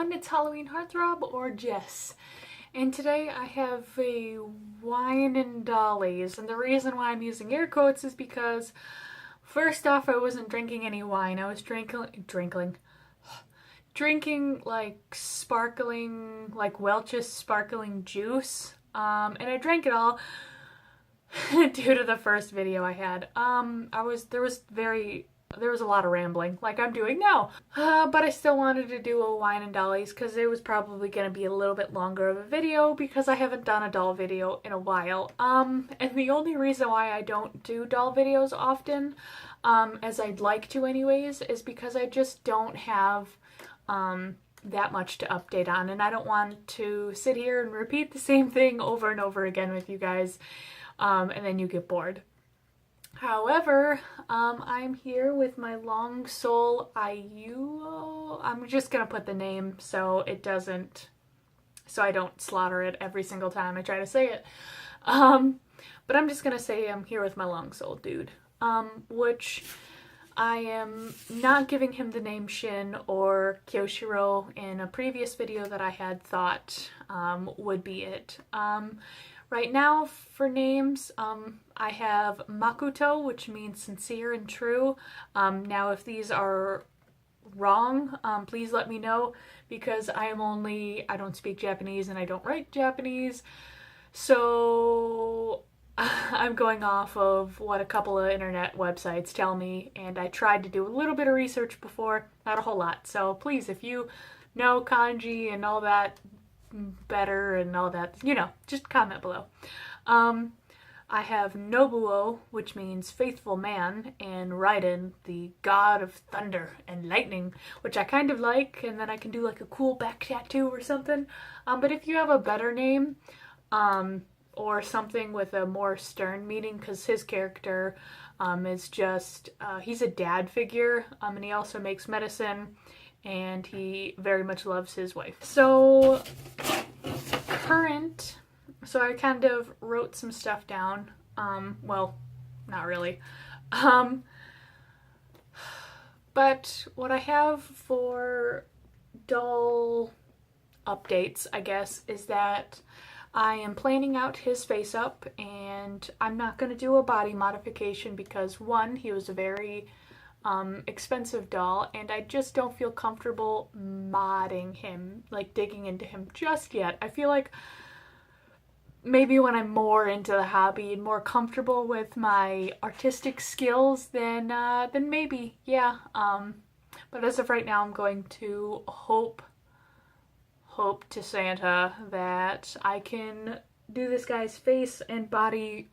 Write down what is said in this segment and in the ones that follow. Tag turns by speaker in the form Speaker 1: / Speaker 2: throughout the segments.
Speaker 1: everyone, it's Halloween Heartthrob or Jess, and today I have a wine and dollies, and the reason why I'm using air quotes is because first off, I wasn't drinking any wine. I was drinking like sparkling, like Welch's sparkling juice, and I drank it all due to the first video I had. There was a lot of rambling, like I'm doing now. But I still wanted to do a wine and dollies because it was probably going to be a little bit longer of a video because I haven't done a doll video in a while. And the only reason why I don't do doll videos often, as I'd like to anyways, is because I just don't have that much to update on, and I don't want to sit here and repeat the same thing over and over again with you guys, and then you get bored. However, I'm here with my long soul Ayuo. I'm just gonna put the name so I don't slaughter it every single time I try to say it. But I'm just gonna say I'm here with my long soul dude, which I am not giving him the name Shin or Kyoshiro in a previous video that I had thought would be it. Right now, for names, I have Makuto, which means sincere and true. Now, if these are wrong, please let me know, because I don't speak Japanese and I don't write Japanese, so I'm going off of what a couple of internet websites tell me, and I tried to do a little bit of research before, not a whole lot, so please, if you know kanji and all that better and all that, just comment below. I have Nobuo, which means faithful man, and Raiden, the god of thunder and lightning, which I kind of like, and then I can do like a cool back tattoo or something. But if you have a better name, or something with a more stern meaning, because his character is just, he's a dad figure, and he also makes medicine, and he very much loves his wife. So I kind of wrote some stuff down. Well, not really. But what I have for doll updates, I guess, is that I am planning out his face up, and I'm not going to do a body modification because, one, he was a very expensive doll, and I just don't feel comfortable modding him, like digging into him just yet. I feel like maybe when I'm more into the hobby and more comfortable with my artistic skills, then maybe, yeah. But as of right now, I'm going to hope to Santa that I can do this guy's face and body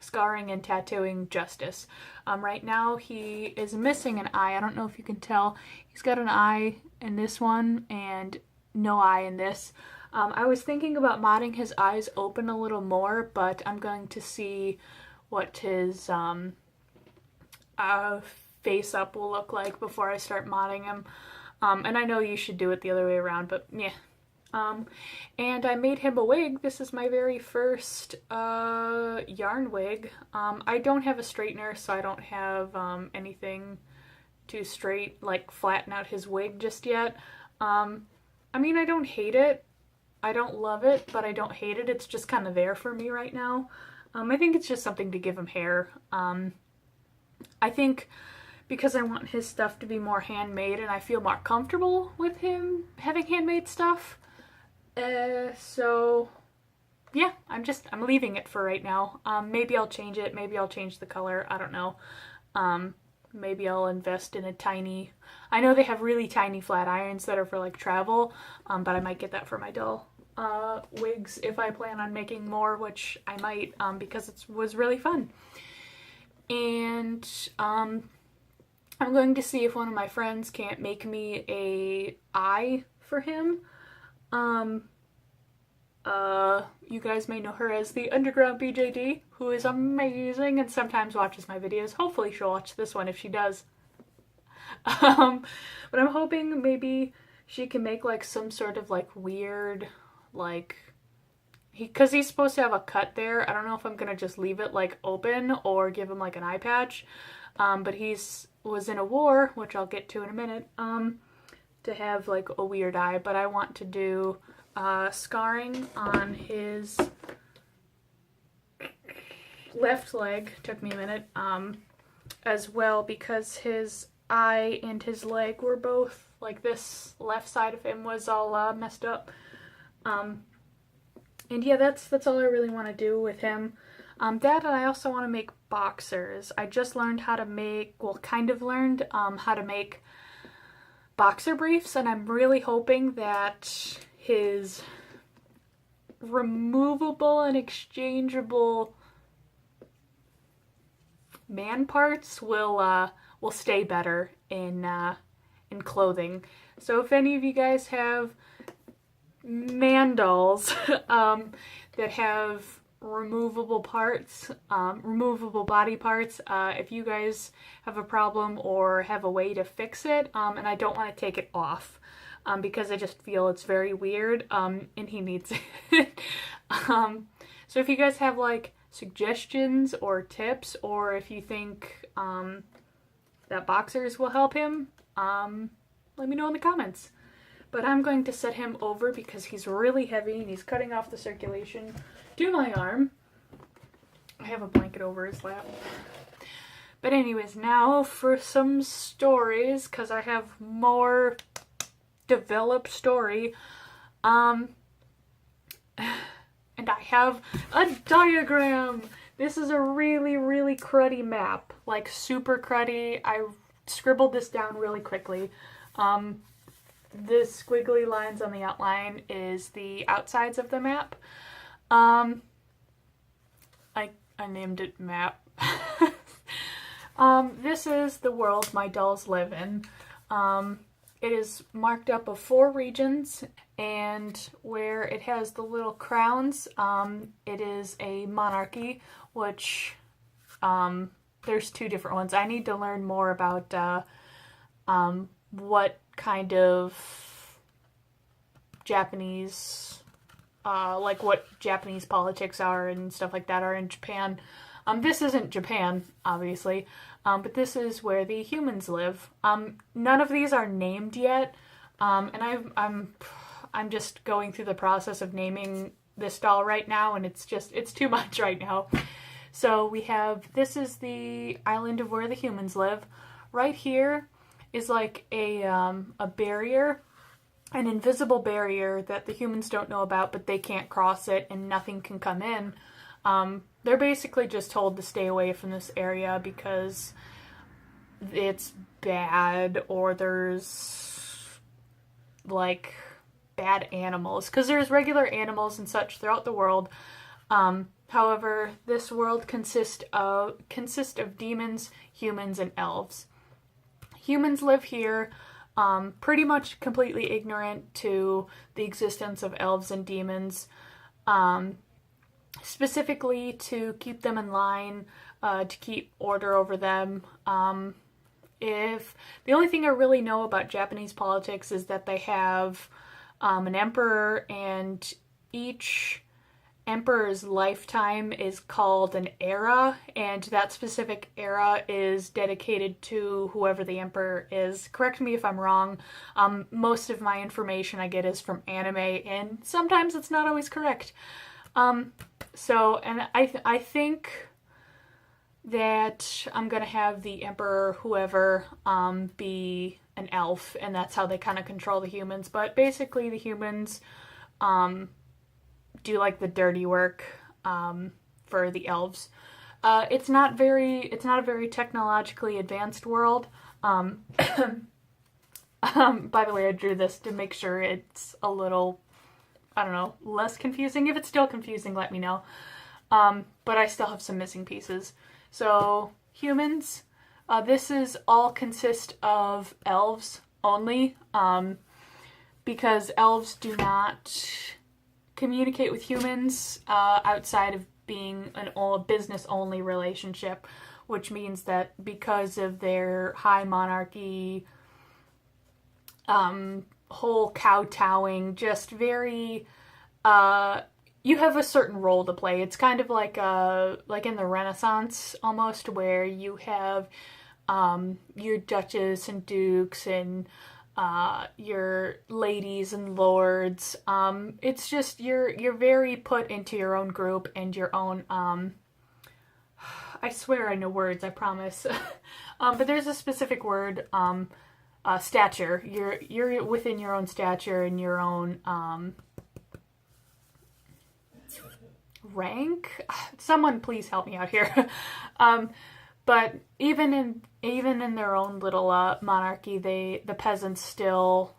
Speaker 1: scarring and tattooing justice. Right now he is missing an eye. I don't know if you can tell. He's got an eye in this one and no eye in this. I was thinking about modding his eyes open a little more, but I'm going to see what his face up will look like before I start modding him. And I know you should do it the other way around, but yeah. And I made him a wig. This is my very first yarn wig. I don't have a straightener, so I don't have anything to flatten out his wig just yet. I mean, I don't hate it. I don't love it, but I don't hate it. It's just kind of there for me right now. I think it's just something to give him hair. I think because I want his stuff to be more handmade and I feel more comfortable with him having handmade stuff. So yeah, I'm leaving it for right now. Maybe I'll change it. Maybe I'll change the color. I don't know. Maybe I'll invest in I know they have really tiny flat irons that are for like travel, but I might get that for my doll wigs if I plan on making more, which I might, because it was really fun. And I'm going to see if one of my friends can't make me a eye for him. You guys may know her as the Underground BJD, who is amazing and sometimes watches my videos. Hopefully she'll watch this one if she does. But I'm hoping maybe she can make like some sort of like weird, like, because he's supposed to have a cut there. I don't know if I'm gonna just leave it like open or give him like an eye patch. But was in a war, which I'll get to in a minute, to have like a weird eye, but I want to do scarring on his left leg. Took me a minute, as well, because his eye and his leg were both, like, this left side of him was all messed up. And yeah, that's all I really want to do with him. That, and I also want to make boxers. I just learned how to make, well, kind of learned how to make boxer briefs, and I'm really hoping that his removable and exchangeable man parts will stay better in clothing. So if any of you guys have man dolls that have removable parts, removable body parts, if you guys have a problem or have a way to fix it, and I don't want to take it off, because I just feel it's very weird, and he needs it. So if you guys have like suggestions or tips, or if you think that boxers will help him, let me know in the comments. But I'm going to set him over because he's really heavy and he's cutting off the circulation to my arm. I have a blanket over his lap. But anyways, now for some stories, because I have more developed story. And I have a diagram. This is a really, really cruddy map. Like, super cruddy. I scribbled this down really quickly. The squiggly lines on the outline is the outsides of the map. I named it map. This is the world my dolls live in. It is marked up of 4 regions, and where it has the little crowns, it is a monarchy, which there's 2 different ones. I need to learn more about what kind of Japanese, like what Japanese politics are and stuff like that are in Japan. This isn't Japan, obviously, but this is where the humans live. None of these are named yet, and I'm just going through the process of naming this doll right now, and it's too much right now. So we have, this is the island of where the humans live. Right here is like a barrier, an invisible barrier that the humans don't know about, but they can't cross it and nothing can come in. They're basically just told to stay away from this area because it's bad, or there's like bad animals, because there's regular animals and such throughout the world. However, this world consists of demons, humans, and elves. Humans live here, pretty much completely ignorant to the existence of elves and demons, specifically to keep them in line, to keep order over them. If the only thing I really know about Japanese politics is that they have an emperor, and each emperor's lifetime is called an era, and that specific era is dedicated to whoever the emperor is. Correct me if I'm wrong. Most of my information I get is from anime, and sometimes it's not always correct. So, and I think that I'm gonna have the emperor, whoever, be an elf, and that's how they kind of control the humans. But basically the humans, do like the dirty work for the elves. It's not a very technologically advanced world. By the way, I drew this to make sure it's a little, I don't know, less confusing. If it's still confusing, let me know. But I still have some missing pieces. So humans, this is all consist of elves only, because elves do not communicate with humans outside of being a business-only relationship, which means that because of their high monarchy, whole kowtowing, just very, you have a certain role to play. It's kind of like in the Renaissance almost, where you have your duchess and dukes and your ladies and lords. It's just you're very put into your own group and your own. I swear I know words. I promise. But there's a specific word. Stature. You're within your own stature and your own rank. Someone please help me out here. But even in their own little monarchy, the peasants still,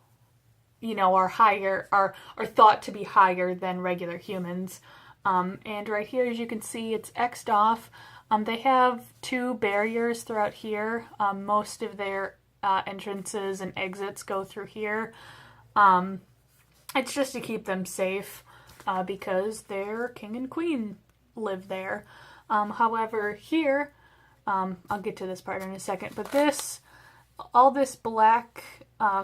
Speaker 1: are thought to be higher than regular humans. And right here, as you can see, it's X'd off. They have 2 barriers throughout here. Most of their entrances and exits go through here. It's just to keep them safe because their king and queen live there. However, here, I'll get to this part in a second, but all this black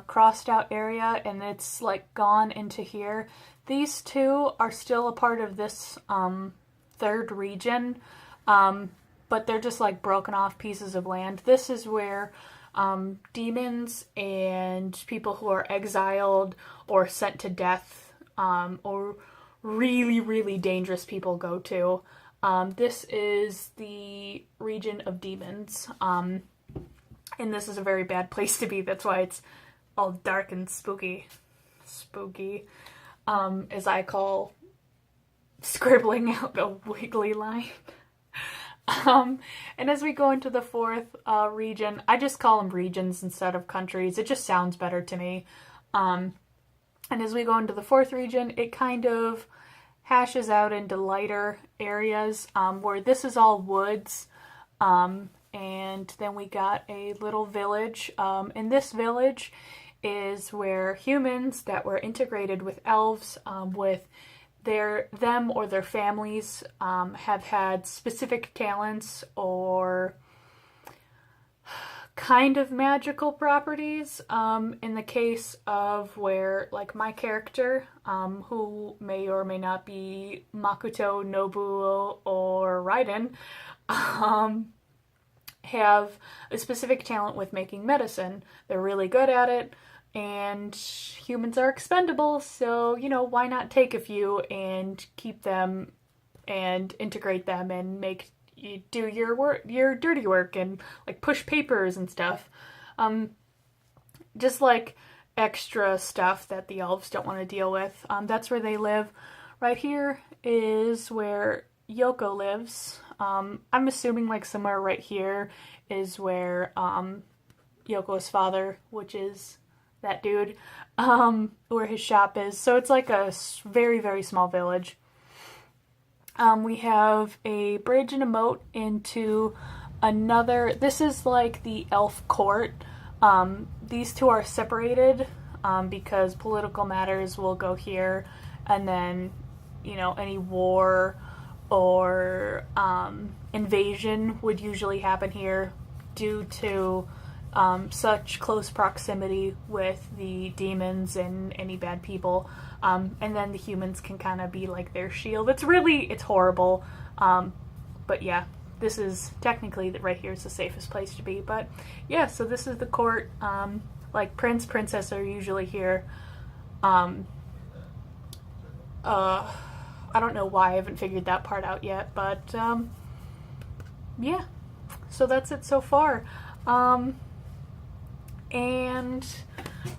Speaker 1: crossed out area, and it's like gone into here. These 2 are still a part of this 3rd region, but they're just like broken off pieces of land. This is where demons and people who are exiled or sent to death or really, really dangerous people go to. This is the region of demons, and this is a very bad place to be. That's why it's all dark and spooky. Spooky, as I call scribbling out a wiggly line. And as we go into the 4th region, I just call them regions instead of countries. It just sounds better to me. And as we go into the 4th region, it kind of hashes out into lighter areas where this is all woods. And then we got a little village. And this village is where humans that were integrated with elves, with them or their families, have had specific talents or kind of magical properties. In the case of where, like, my character, who may or may not be Makoto, Nobuo, or Raiden, have a specific talent with making medicine. They're really good at it, and humans are expendable, so, why not take a few and keep them and integrate them and make you do your work, your dirty work, and like push papers and stuff. Just like extra stuff that the elves don't want to deal with. That's where they live. Right here is where Yoko lives. I'm assuming like somewhere right here is where Yoko's father, which is that dude, where his shop is. So it's like a very, very small village. We have a bridge and a moat into another. This is like the elf court. These 2 are separated because political matters will go here, and then, any war or invasion would usually happen here due to such close proximity with the demons and any bad people. And then the humans can kind of be like their shield. It's horrible. But yeah, this is technically right here is the safest place to be. But yeah, so this is the court. Like prince, princess are usually here. I don't know why I haven't figured that part out yet, but yeah. So that's it so far. And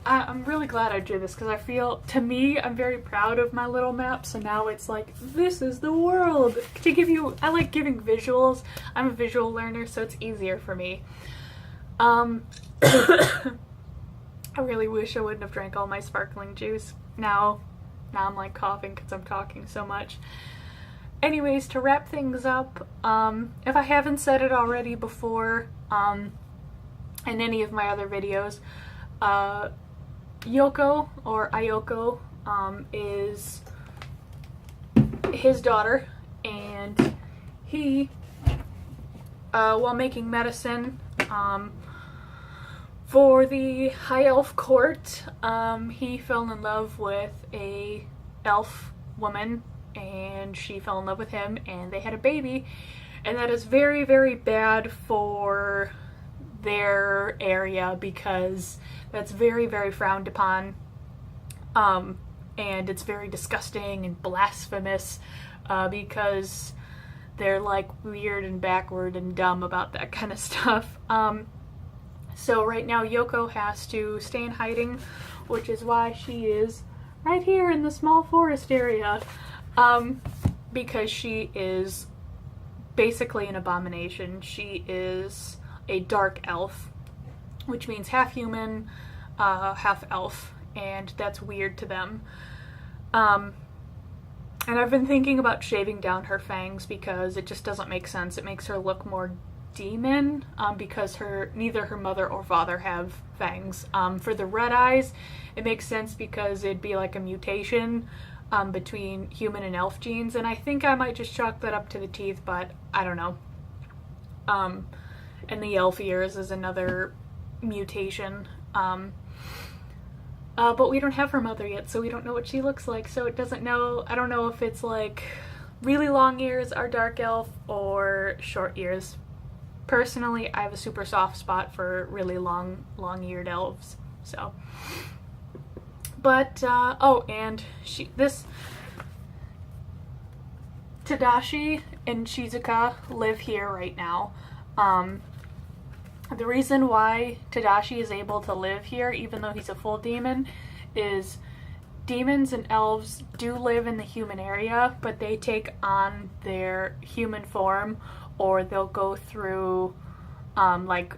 Speaker 1: I'm really glad I did this because I feel, to me, I'm very proud of my little map. So now it's like, this is the world. I like giving visuals. I'm a visual learner, so it's easier for me. I really wish I wouldn't have drank all my sparkling juice. Now I'm like coughing because I'm talking so much. Anyways, to wrap things up, if I haven't said it already before, in any of my other videos, Yoko, or Ayoko, is his daughter, and he, while making medicine, for the High Elf Court, he fell in love with a elf woman, and she fell in love with him, and they had a baby, and that is very, very bad for their area because that's very, very frowned upon. And it's very disgusting and blasphemous because they're like weird and backward and dumb about that kind of stuff. So right now Yoko has to stay in hiding, which is why she is right here in the small forest area, because she is basically an abomination. She is a dark elf, which means half human, half elf, and that's weird to them. And I've been thinking about shaving down her fangs because it just doesn't make sense. It makes her look more demon, because neither her mother or father have fangs. For the red eyes, it makes sense because it'd be like a mutation between human and elf genes, and I think I might just chalk that up to the teeth, but I don't know. And the elf ears is another mutation. But we don't have her mother yet, so we don't know what she looks like, so it doesn't know. I don't know if it's like really long ears are dark elf or short ears. Personally, I have a super soft spot for really long-eared elves, so. But, oh, and Tadashi and Shizuka live here right now. The reason why Tadashi is able to live here, even though he's a full demon, is demons and elves do live in the human area, but they take on their human form, or they'll go through, like,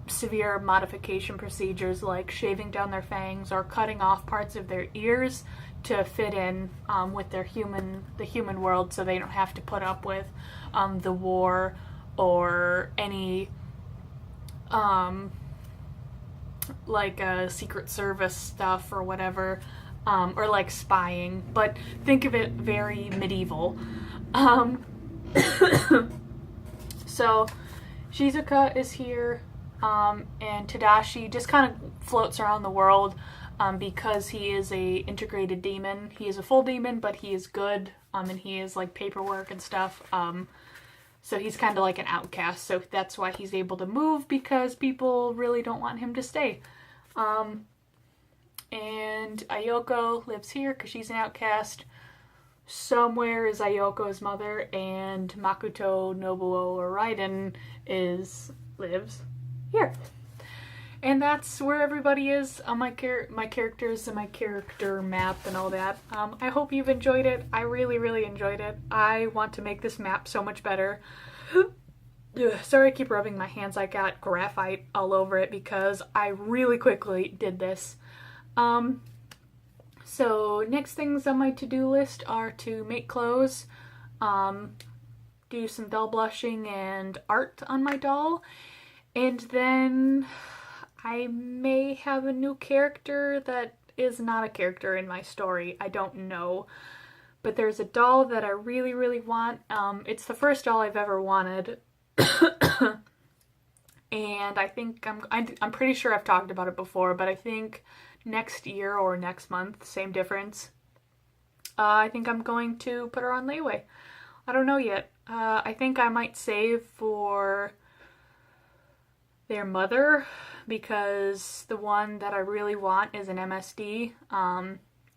Speaker 1: severe modification procedures, like shaving down their fangs or cutting off parts of their ears to fit in with the human world, so they don't have to put up with the war or any like Secret Service stuff or whatever, or like spying, but think of it very medieval. So Shizuka is here, and Tadashi just kind of floats around the world because he is a integrated demon. He is a full demon, but he is good, and he is like paperwork and stuff. So he's kind of like an outcast, so that's why he's able to move, because people really don't want him to stay. And Ayoko lives here because she's an outcast. Somewhere is Ayoko's mother, and Makoto, Nobuo, or Raiden lives here. And that's where everybody is on my characters and my character map and all that. I hope you've enjoyed it. I really, really enjoyed it. I want to make this map so much better. Sorry I keep rubbing my hands. I got graphite all over it because I really quickly did this. So next things on my to-do list are to make clothes, do some doll blushing and art on my doll, and then I may have a new character that is not a character in my story. I don't know. But there's a doll that I really, really want. It's the first doll I've ever wanted. And I think I'm pretty sure I've talked about it before, but I think next year or next month, same difference, I think I'm going to put her on layaway. I don't know yet. I think I might save for their mother, because the one that I really want is an MSD.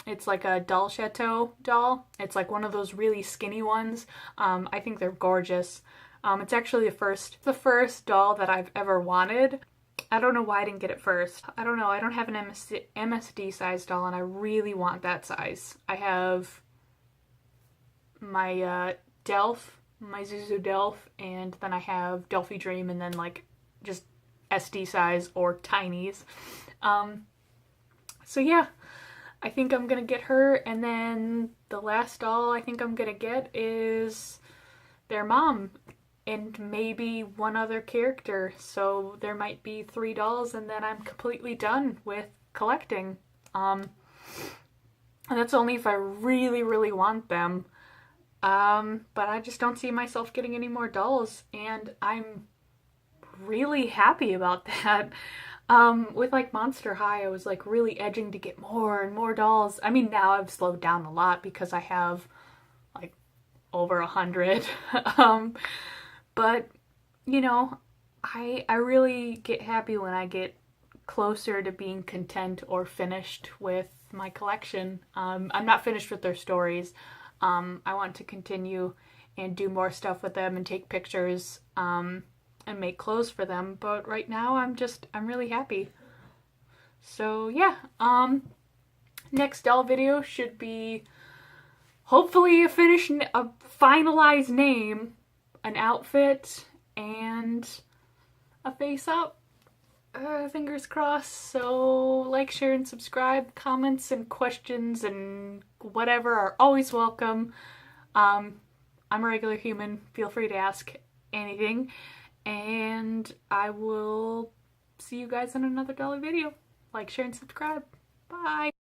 Speaker 1: It's like a doll chateau doll. It's like one of those really skinny ones. I think they're gorgeous. It's actually the first doll that I've ever wanted. I don't know why I didn't get it first. I don't know. I don't have an MSD size doll, and I really want that size. I have my Delph, my Zuzu Delph, and then I have Delphi Dream, and then like just SD size or tinies. So yeah, I think I'm gonna get her, and then the last doll I think I'm gonna get is their mom, and maybe one other character. So there might be 3 dolls, and then I'm completely done with collecting. And that's only if I really, really want them. But I just don't see myself getting any more dolls, and I'm really happy about that. With like Monster High, I was like really edging to get more and more dolls. I mean, now I've slowed down a lot because I have like over 100. But you know, I really get happy when I get closer to being content or finished with my collection. I'm not finished with their stories. I want to continue and do more stuff with them and take pictures and make clothes for them. But right now I'm really happy. So yeah, next doll video should be hopefully a finalized name, an outfit, and a face up. Fingers crossed. So like, share, and subscribe. Comments and questions and whatever are always welcome. I'm a regular human. Feel free to ask anything. And I will see you guys in another dolly video. Like, share, and subscribe. Bye.